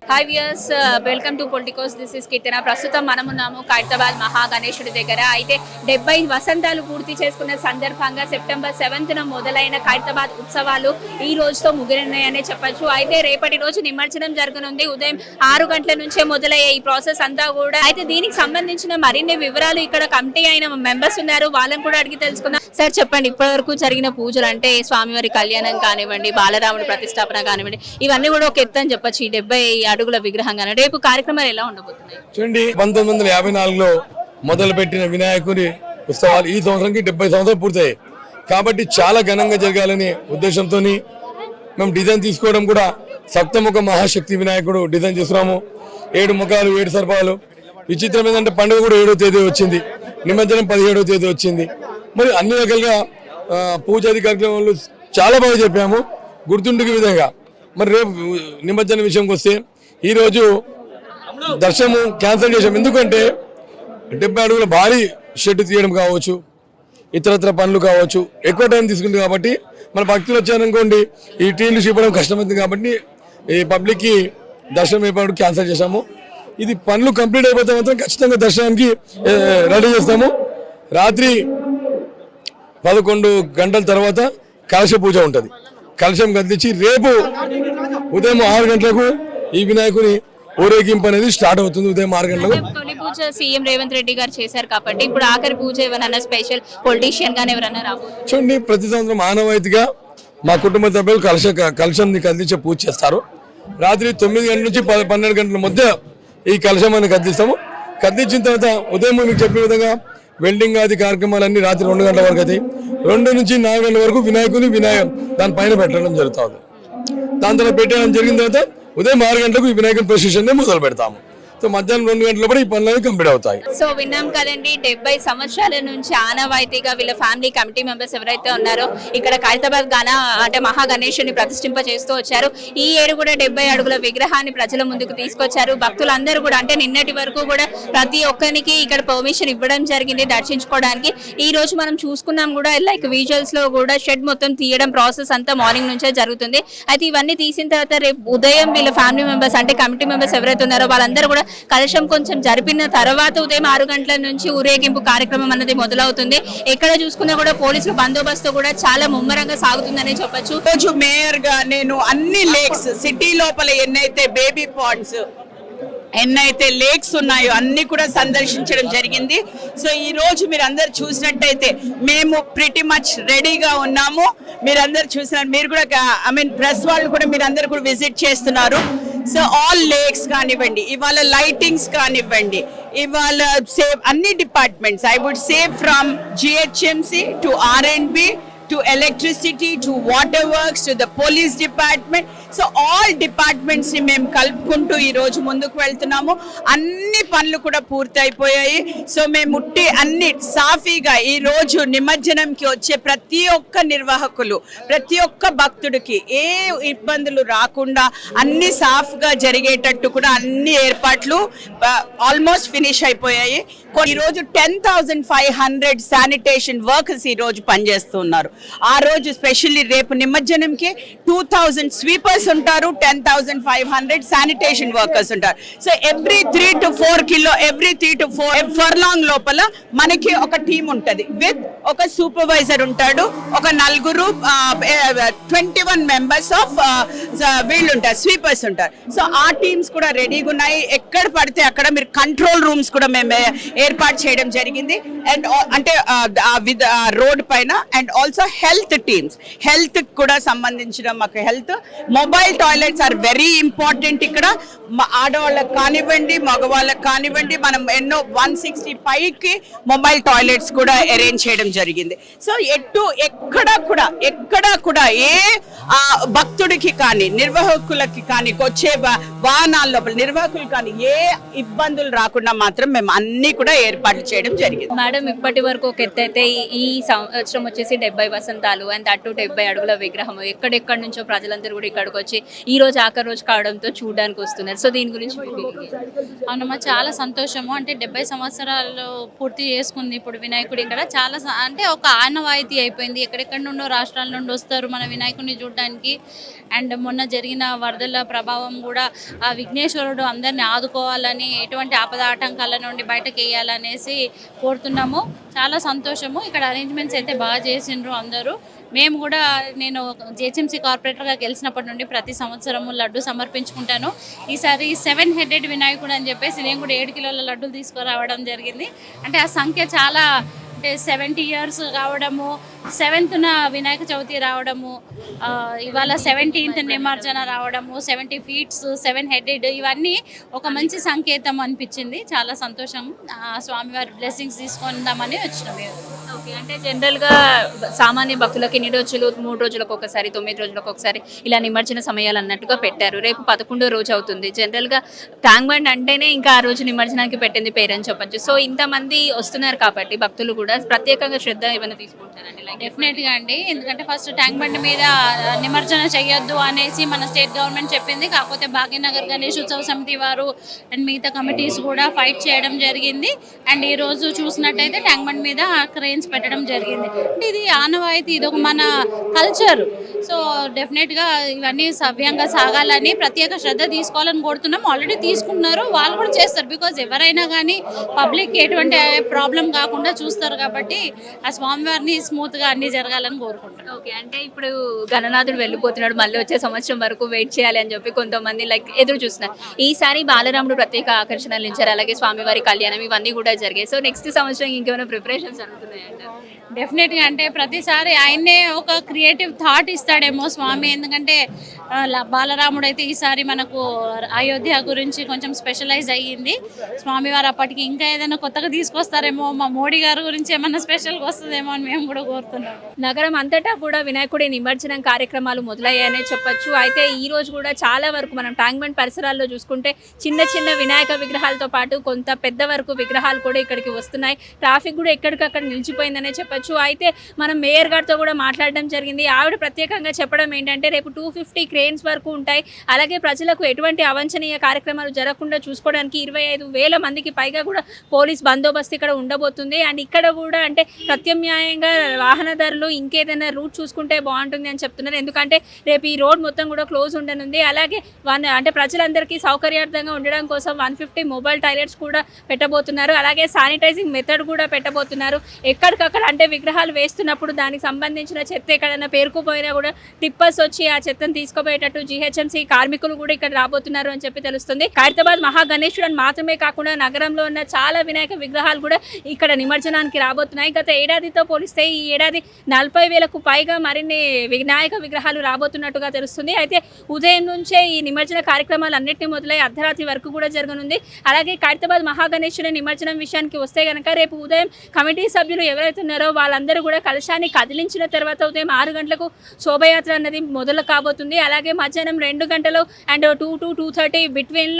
Hi viewers, welcome to Politicos. This is Keerthana. ప్రస్తుతం మనమున్నాము ఖైరతాబాద్ మహాగణేశుడి దగ్గర. అయితే 70 వసంతాలు పూర్తి చేసుకున్న సందర్భంగా సెప్టెంబర్ 7న మొదలైన ఖైరతాబాద్ ఉత్సవాలు ఈ రోజుతో ముగిరినాయనే చెప్పొచ్చు. అయితే రేపటి రోజు నిమజ్జనం జరగనుంది. ఉదయం 6 గంటల నుంచే మొదలయ్యే ఈ ప్రాసెస్ అంతా కూడా. అయితే దీనికి సంబంధించిన మరిన్ని వివరాలు ఇక్కడ కమిటీ అయిన మెంబర్స్ ఉన్నారు, వాళ్ళని కూడా అడిగి తెలుసుకుందాం. సార్ చెప్పండి, ఇప్పటి వరకు జరిగిన పూజలు అంటే స్వామివారి కళ్యాణం కానివ్వండి, బాలరాముడి ప్రతిష్టాపన కానివ్వండి, ఇవన్నీ కూడా ఒక ఎత్తు అని చెప్పొచ్చు. ఈ 70 అడుగుల విగ్రహం కానీ రేపు కార్యక్రమాలు ఎలా ఉండబోతున్నాయి? చూడండి, 1954లో మొదలుపెట్టిన వినాయకుడి ఉత్సవాలు ఈ సంవత్సరానికి 70 సంవత్సరాలు పూర్తయ్యాయి. కాబట్టి చాలా ఘనంగా జరగాలనే ఉద్దేశంతో మేము డిజైన్ తీసుకోవడం కూడా సప్తముఖ మహాశక్తి వినాయకుడు డిజైన్ చేస్తున్నాము. 7 ముఖాలు 7 సర్పాలు. విచిత్రం ఏంటంటే పండుగ కూడా 7వ తేదీ వచ్చింది, నిమజ్జనం 17వ తేదీ వచ్చింది. మరి అన్ని రకాలుగా పూజాది కార్యక్రమాలు చాలా బాగా చెప్పాము గుర్తుండే విధంగా. మరి రేపు నిమజ్జనం విషయంకి వస్తే ఈరోజు దర్శనం క్యాన్సిల్ చేసాం. ఎందుకంటే 70 అడుగుల భారీ షెడ్ తీయడం కావచ్చు, ఇతరత్ర పనులు కావచ్చు, ఎక్కువ టైం తీసుకుంటుంది. కాబట్టి మన భక్తులు వచ్చారనుకోండి, ఈ టీలు చూపడం కష్టమైంది. కాబట్టి ఈ పబ్లిక్కి దర్శనం ఏర్పాటు క్యాన్సిల్ చేసాము. ఇది పనులు కంప్లీట్ అయిపోతే మాత్రం ఖచ్చితంగా దర్శనానికి రెడీ చేస్తాము. రాత్రి 11 గంటల తర్వాత కలశ పూజ ఉంటుంది. కలశం కదిలించి రేపు ఉదయం 6 గంటలకు ఈ వినాయకుని ఊరేగింపు అనేది స్టార్ట్ అవుతుంది. ఉదయం 6 గంటలకు తొలి పూజ సీఎం రేవంత్ రెడ్డి గారు చేశారు కాబట్టి ఇప్పుడు ఆఖరి పూజ ఎవరైనా స్పెషల్ పొలిటీషియన్ గానీ ఎవరైనా రాబోతున్నారు? చూడండి, ప్రతి సంవత్సరం ఆనవాయితీగా మా కుటుంబ సభ్యులు కలశంని కదిలించే పూజ చేస్తారు. రాత్రి 9 గంటల నుంచి 12 గంటల మధ్య ఈ కలశమాన్ని కదిలిస్తాము. కదిలించిన తర్వాత ఉదయం మీకు చెప్పిన విధంగా వెల్డింగ్ ఆది కార్యక్రమాలన్నీ రాత్రి 2 గంటల వరకు అవుతాయి. 2 నుంచి 4 గంటల వరకు వినాయకుని దాని పైన పెట్టడం జరుగుతుంది. దాని తర్వాత పెట్టడం జరిగిన తర్వాత ఉదయం 6 గంటలకు ఈ వినాయకుని ప్రొసెషన్ మొదలు పెడతాము. సో మధ్యాహ్నం 2 గంటల కూడా ఈ పనులు కంప్లీట్ అవుతాయి. సో విన్నాం కదండి, 70 సంవత్సరాల నుంచి ఆనవాయితీగా వీళ్ళ ఫ్యామిలీ కమిటీ మెంబర్స్ ఎవరైతే ఉన్నారో ఇక్కడ ఖైరతాబాద్ అంటే మహాగణేశుని ప్రతిష్ఠింప చేస్తూ వచ్చారు. ఈ ఏడు కూడా 70 అడుగుల విగ్రహాన్ని ప్రజల ముందుకు తీసుకొచ్చారు. భక్తులందరూ కూడా అంటే నిన్నటి వరకు కూడా ప్రతి ఒక్కరికి ఇక్కడ పర్మిషన్ ఇవ్వడం జరిగింది దర్శించుకోవడానికి. ఈ రోజు మనం చూసుకున్నాం కూడా, లైక్ విజువల్స్ లో కూడా షెడ్ మొత్తం తీయడం ప్రాసెస్ అంతా మార్నింగ్ నుంచే జరుగుతుంది. అయితే ఇవన్నీ తీసిన తర్వాత రేపు ఉదయం వీళ్ళ ఫ్యామిలీ మెంబర్స్ అంటే కమిటీ మెంబర్స్ ఎవరైతే ఉన్నారో వాళ్ళందరూ కూడా కలశం కొంచెం జరిపిన తర్వాత ఉదయం 6 గంటల నుంచి ఊరేగింపు కార్యక్రమం అన్నది మొదలవుతుంది. ఎక్కడ చూసుకున్నా కూడా పోలీసుల బందోబస్తు కూడా చాలా ముమ్మరంగా సాగుతుందనే చెప్పొచ్చు. రోజు మేయర్ గా నేను అన్ని లేక్స్ సిటీ లోపల ఎన్నైతే బేబీ పాండ్స్ ఎన్నైతే లేక్స్ ఉన్నాయో అన్ని కూడా సందర్శించడం జరిగింది. సో ఈ రోజు మీరు అందరు చూసినట్టయితే మేము ప్రిటీ మచ్ రెడీగా ఉన్నాము. మీరందరూ చూసినారు, మీరు కూడా ప్రెస్ వాళ్ళు కూడా మీరందరూ కూడా విజిట్ చేస్తున్నారు. సో ఆల్ లేక్స్ కానివ్వండి, ఇవాళ లైటింగ్స్ కానివ్వండి, ఇవాళ సేవ్ అన్ని departments, I would say from GHMC to R&B to electricity to water works to the police department. So all departments ని మేము కలుపుకుంటూ ఈ రోజు ముందుకు వెళ్తున్నాము. అన్ని పనులు కూడా పూర్తి అయిపోయాయి. సో మేము అన్ని సాఫీగా ఈ రోజు నిమజ్జనంకి వచ్చే ప్రతి ఒక్క నిర్వాహకులు, ప్రతి ఒక్క భక్తుడికి ఏ ఇబ్బందులు రాకుండా అన్ని సాఫ్గా జరిగేటట్టు కూడా అన్ని ఏర్పాట్లు ఆల్మోస్ట్ ఫినిష్ అయిపోయాయి. ఈ రోజు 10,500 శానిటేషన్ వర్కర్స్ ఈ రోజు పనిచేస్తున్నారు. ఆ రోజు స్పెషల్లీ రేపు నిమజ్జనంకి 2,000 స్వీపర్స్ ఉంటారు, 10,500 శానిటేషన్ వర్కర్స్ ఉంటారు. సో ఎవ్రీ 3 to 4 ఫర్లాంగ్ లోపల మనకి ఒక టీం ఉంటుంది విత్ ఒక సూపర్వైజర్ ఉంటాడు, ఒక 21 మెంబర్స్ ఆఫ్ వీళ్ళు ఉంటారు, స్వీపర్స్ ఉంటారు. సో ఆ టీమ్స్ కూడా రెడీగా ఉన్నాయి. ఎక్కడ పడితే అక్కడ మీరు కంట్రోల్ రూమ్స్ కూడా మేము ఏర్పాటు చేయడం జరిగింది. అండ్ అంటే రోడ్ పైన and also health teams, health కూడా సంబంధించిన మాకు health mobile toilets are very important. ఇక్కడ ఆడవాళ్ళకి కానివ్వండి, మగవాళ్ళకి కానివ్వండి, మనం ఎన్నో 160 పైకి మొబైల్ టాయిలెట్స్ కూడా అరేంజ్ చేయడం జరిగింది. సో ఎక్కడా కూడా ఏ భక్తుడికి కానీ నిర్వాహకులకి కానీ వచ్చే వాహనాల లోపల నిర్వాహకులు కానీ ఏ ఇబ్బందులు రాకుండా మాత్రం మేము అన్ని కూడా ఏర్పాట్లు చేయడం జరిగింది. మేడం, ఇప్పటి వరకు ఒక ఎత్తైతే ఈ సంవత్సరం వచ్చేసి 70 వసంతాలు అండ్ అటు 70 అడుగుల విగ్రహం ఎక్కడెక్కడి నుంచో ప్రజలందరూ కూడా ఇక్కడికి వచ్చి ఈ రోజు ఆఖరి రోజు కావడంతో చూడడానికి వస్తున్నారు. సో దీని గురించి మీ feeling ఏంటి? అవునమ్మా, చాలా సంతోషము. అంటే 70 సంవత్సరాలు పూర్తి చేసుకుంది ఇప్పుడు వినాయకుడు ఇక్కడ. చాలా అంటే ఒక ఆనవాయితీ అయిపోయింది. ఎక్కడెక్కడ నుండో రాష్ట్రాల నుండి వస్తారు మన వినాయకుడిని చూడడానికి. అండ్ మొన్న జరిగిన వరదల ప్రభావం కూడా ఆ విఘ్నేశ్వరుడు అందరిని ఆదుకోవాలని, ఎటువంటి ఆపద ఆటంకాల నుండి బయటకు వేయాలనేసి కోరుతున్నాము. చాలా సంతోషము. ఇక్కడ అరేంజ్మెంట్స్ అయితే బాగా చేసిండ్రు అందరూ. మేము కూడా, నేను జేహెచ్ఎంసీ కార్పొరేటర్గా గెలిచినప్పటి నుండి ప్రతి సంవత్సరము లడ్డు సమర్పించుకుంటాను. ఈసారి 7 హెడెడ్ వినాయకుడు అని చెప్పేసి నేను కూడా 7 కిలోల లడ్డూలు తీసుకురావడం జరిగింది. అంటే ఆ సంఖ్య చాలా, అంటే 70 ఇయర్స్ కావడము, 7th వినాయక చవితి రావడము, ఇవాళ 17th నిమజ్జన రావడము, 70 feet 7 హెడెడ్, ఇవన్నీ ఒక మంచి సంకేతం అనిపించింది. చాలా సంతోషం. స్వామివారి బ్లెస్సింగ్స్ తీసుకుందామని వచ్చినాం. ఓకే, అంటే జనరల్గా సామాన్య భక్తులకి ఎన్ని రోజులు, 3 రోజులకు ఒకసారి, 9 రోజులకు ఒకసారి ఇలా నిమజ్జన సమయాలు అన్నట్టుగా పెట్టారు. రేపు 11వ రోజు అవుతుంది. జనరల్గా ట్యాంక్ బండ్ అంటేనే ఇంకా ఆ రోజు నిమజ్జనానికి పెట్టింది పేరని చెప్పొచ్చు. సో ఇంతమంది వస్తున్నారు కాబట్టి భక్తులు కూడా ప్రత్యేకంగా శ్రద్ధ ఏమైనా తీసుకుంటారండి? డెఫినెట్గా అండి. ఎందుకంటే ఫస్ట్ ట్యాంక్ బండ్ మీద నిమజ్జన చేయొద్దు అనేసి మన స్టేట్ గవర్నమెంట్ చెప్పింది. కాకపోతే భాగ్యనగర్ గణేష్ ఉత్సవ సమితి వారు అండ్ మిగతా కమిటీస్ కూడా ఫైట్ చేయడం జరిగింది. అండ్ ఈ రోజు చూసినట్టయితే ట్యాంక్ బండ్ మీద క్రెయిన్స్ పెట్టడం జరిగింది. అంటే ఇది ఆనవాయితీ, ఇది ఒక మన కల్చర్. సో డెఫినెట్గా ఇవన్నీ సవ్యంగా సాగాలని, ప్రత్యేక శ్రద్ధ తీసుకోవాలని కోరుతున్నాం. ఆల్రెడీ తీసుకున్నారు, వాళ్ళు కూడా చేస్తారు. బికాజ్ ఎవరైనా కానీ పబ్లిక్ ఎటువంటి ప్రాబ్లం కాకుండా చూస్తారు కాబట్టి ఆ స్వామివారిని స్మూత్గా అన్ని జరగాలని కోరుకుంటున్నాం. ఓకే, అంటే ఇప్పుడు గణనాథుడు వెళ్ళిపోతున్నాడు, మళ్ళీ వచ్చే సంవత్సరం వరకు వెయిట్ చేయాలి అని చెప్పి కొంతమంది ఎదురు చూస్తున్నారు. ఈసారి బాలరాముడు ప్రత్యేక ఆకర్షణలు ఇచ్చారు, అలాగే స్వామివారి కళ్యాణం ఇవన్నీ కూడా జరిగాయి. సో నెక్స్ట్ సంవత్సరం ఇంకేమైనా ప్రిపరేషన్స్ జరుగుతున్నాయంట? డెఫినెట్గా, అంటే ప్రతిసారి ఆయన్నే ఒక క్రియేటివ్ థాట్ ఇస్తాడేమో స్వామి. ఎందుకంటే బాలరాముడు అయితే ఈసారి మనకు అయోధ్య గురించి కొంచెం స్పెషలైజ్ అయ్యింది. స్వామివారు అప్పటికి ఇంకా ఏదైనా కొత్తగా తీసుకొస్తారేమో, మా మోడీ గారి గురించి ఏమన్నా స్పెషల్గా వస్తుందేమో అని మేము కూడా కోరుతున్నాం. నగరం అంతటా కూడా వినాయకుడి నిమజ్జనం కార్యక్రమాలు మొదలయ్యాయనే చెప్పొచ్చు. అయితే ఈ రోజు కూడా చాలా వరకు మనం ట్యాంక్ బండ్ పరిసరాల్లో చూసుకుంటే చిన్న చిన్న వినాయక విగ్రహాలతో పాటు కొంత పెద్ద వరకు విగ్రహాలు కూడా ఇక్కడికి వస్తున్నాయి. ట్రాఫిక్ కూడా ఎక్కడికక్కడ నిలిచిపోయిందనే చెప్పొచ్చు. అయితే మనం మేయర్ గారితో కూడా మాట్లాడడం జరిగింది. ఆవిడ ప్రత్యేకంగా చెప్పడం ఏంటంటే రేపు 250 క్రేన్స్ వరకు ఉంటాయి. అలాగే ప్రజలకు ఎటువంటి అవాంఛనీయ కార్యక్రమాలు జరగకుండా చూసుకోవడానికి 25,000 మందికి పైగా కూడా పోలీస్ బందోబస్తు ఇక్కడ ఉండబోతుంది. అండ్ ఇక్కడ కూడా అంటే ప్రత్యామ్నాయంగా వాహనదారులు ఇంకేదైనా రూట్ చూసుకుంటే బాగుంటుంది అని చెప్తున్నారు. ఎందుకంటే రేపు ఈ రోడ్ మొత్తం కూడా క్లోజ్ ఉండనుంది. అలాగే అంటే ప్రజలందరికీ సౌకర్యార్థంగా ఉండడం కోసం 150 మొబైల్ టాయిలెట్స్ కూడా పెట్టబోతున్నారు. అలాగే శానిటైజింగ్ మెథడ్ కూడా పెట్టబోతున్నారు. ఎక్కడికక్కడ అంటే విగ్రహాలు వేస్తున్నప్పుడు దానికి సంబంధించిన చెత్త ఎక్కడైనా పేరుకుపోయినా కూడా టిప్పర్స్ వచ్చి ఆ చెత్తను తీసుకుపోయేటట్టు జీహెచ్ఎంసీ కార్మికులు కూడా ఇక్కడ రాబోతున్నారు అని చెప్పి తెలుస్తుంది. ఖైరతాబాద్ మహా గణేశుడు మాత్రమే కాకుండా నగరంలో ఉన్న చాలా వినాయక విగ్రహాలు కూడా ఇక్కడ నిమజ్జనానికి రాబోతున్నాయి. గత ఏడాదితో పోలిస్తే ఈ ఏడాది 40,000కు పైగా మరిన్ని వినాయక విగ్రహాలు రాబోతున్నట్టుగా తెలుస్తుంది. అయితే ఉదయం నుంచే ఈ నిమజ్జన కార్యక్రమాలు అన్నింటినీ మొదలై అర్ధరాత్రి వరకు కూడా జరగనుంది. అలాగే ఖైరతాబాద్ మహా గణేశుడి నిమజ్జనం విషయానికి వస్తే కనుక రేపు ఉదయం కమిటీ సభ్యులు ఎవరైతే ఉన్నారో వాళ్ళందరూ కూడా కలశాన్ని కదిలించిన తర్వాత ఉదయం 6 గంటలకు శోభయాత్ర అన్నది మొదలు కాబోతుంది. అలాగే మధ్యాహ్నం 2 గంటలు అండ్ 2 to 2:30 బిట్వీన్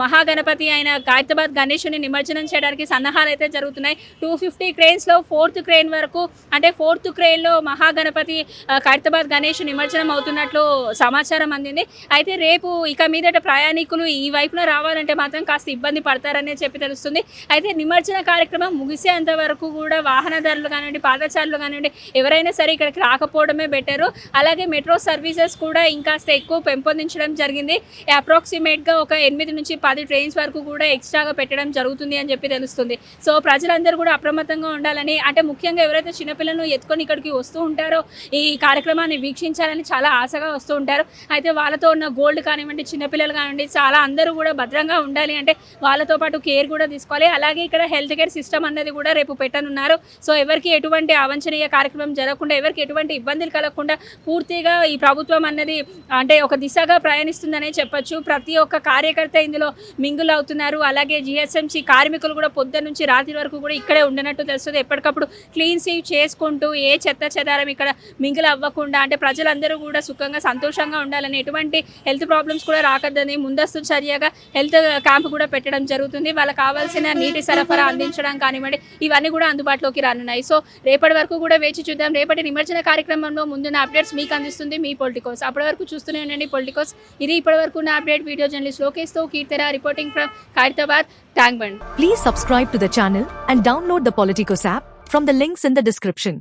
మహాగణపతి అయిన ఖైరతాబాద్ గణేశుని నిమజ్జనం చేయడానికి సన్నాహాలు అయితే జరుగుతున్నాయి. 250 క్రేన్స్లో 4th క్రేన్ వరకు, అంటే 4th క్రేన్లో మహాగణపతి ఖైరతాబాద్ గణేశు నిమజ్జనం అవుతున్నట్లు సమాచారం అందింది. అయితే రేపు ఇక మీదట ప్రయాణికులు ఈ వైపున రావాలంటే మాత్రం కాస్త ఇబ్బంది పడతారనే చెప్పి తెలుస్తుంది. అయితే నిమజ్జన కార్యక్రమం ముగిసేంత వరకు కూడా వాహనదారులు కానివ్వండి, పాదచారులు కానివ్వండి, ఎవరైనా సరే ఇక్కడికి రాకపోవడమే బెటరు. అలాగే మెట్రో సర్వీసెస్ కూడా ఇంకాస్త ఎక్కువ పెంపొందించడం జరిగింది. అప్రాక్సిమేట్గా ఒక 8 నుంచి 10 ట్రైన్స్ వరకు కూడా ఎక్స్ట్రాగా పెట్టడం జరుగుతుంది అని చెప్పి తెలుస్తుంది. సో ప్రజలందరూ కూడా అప్రమత్తంగా ఉండాలని, అంటే ముఖ్యంగా ఎవరైతే చిన్నపిల్లలను ఎత్తుకొని ఇక్కడికి వస్తూ ఉంటారో ఈ కార్యక్రమాన్ని వీక్షించాలని చాలా ఆశగా వస్తూ ఉంటారు. అయితే వాళ్ళతో ఉన్న గోల్డ్ కానివ్వండి, చిన్నపిల్లలు కానివ్వండి, చాలా అందరూ కూడా భద్రంగా ఉండాలి అంటే వాళ్ళతో పాటు కేర్ కూడా తీసుకోవాలి. అలాగే ఇక్కడ హెల్త్ కేర్ సిస్టమ్ అన్నది కూడా రేపు పెట్టనున్నారు. సో ఎవరికి ఎటువంటి అవాంఛనీయ కార్యక్రమం జరగకుండా, ఎవరికి ఎటువంటి ఇబ్బందులు కలగకుండా పూర్తిగా ఈ ప్రభుత్వం అన్నది అంటే ఒక దిశగా ప్రయాణిస్తుందనే చెప్పొచ్చు. ప్రతి ఒక్క కార్యకర్త ఇందులో మింగుల్ అవుతున్నారు. అలాగే జిహెచ్ఎంసీ కార్మికులు కూడా పొద్దున్న నుంచి రాత్రి వరకు కూడా ఇక్కడే ఉండనట్టు తెలుస్తుంది. ఎప్పటికప్పుడు క్లీన్ స్వీప్ చేసుకుంటూ ఏ చెత్త చెదారం ఇక్కడ మింగుల్ అవ్వకుండా, అంటే ప్రజలందరూ కూడా సుఖంగా సంతోషంగా ఉండాలని, ఎటువంటి హెల్త్ ప్రాబ్లమ్స్ కూడా రాకద్దని ముందస్తు చర్యగా హెల్త్ క్యాంప్ కూడా పెట్టడం జరుగుతుంది. వాళ్ళకి కావాల్సిన నీటి సరఫరా అందించడం కానివ్వండి, ఇవన్నీ కూడా అందుబాటులోకి రానున్నాయి. సో రేపటి వరకు కూడా వేచి చూద్దాం. రేపటి నిమజ్జన కార్యక్రమంలో ముందున్న అప్డేట్స్ మీకు అందిస్తుంది మీ పొలిటికోస్. అప్పటి వరకు చూస్తూనే ఉండండి పొలిటికోస్. ఇది ఇప్పటి వరకు ఉన్న అప్డేట్. వీడియో జర్నలిస్ట్ లోకేష్తో Keerthana reporting from Khairatabad, Tank Bund. Please subscribe to the channel and download the Politicos app from the links in the description.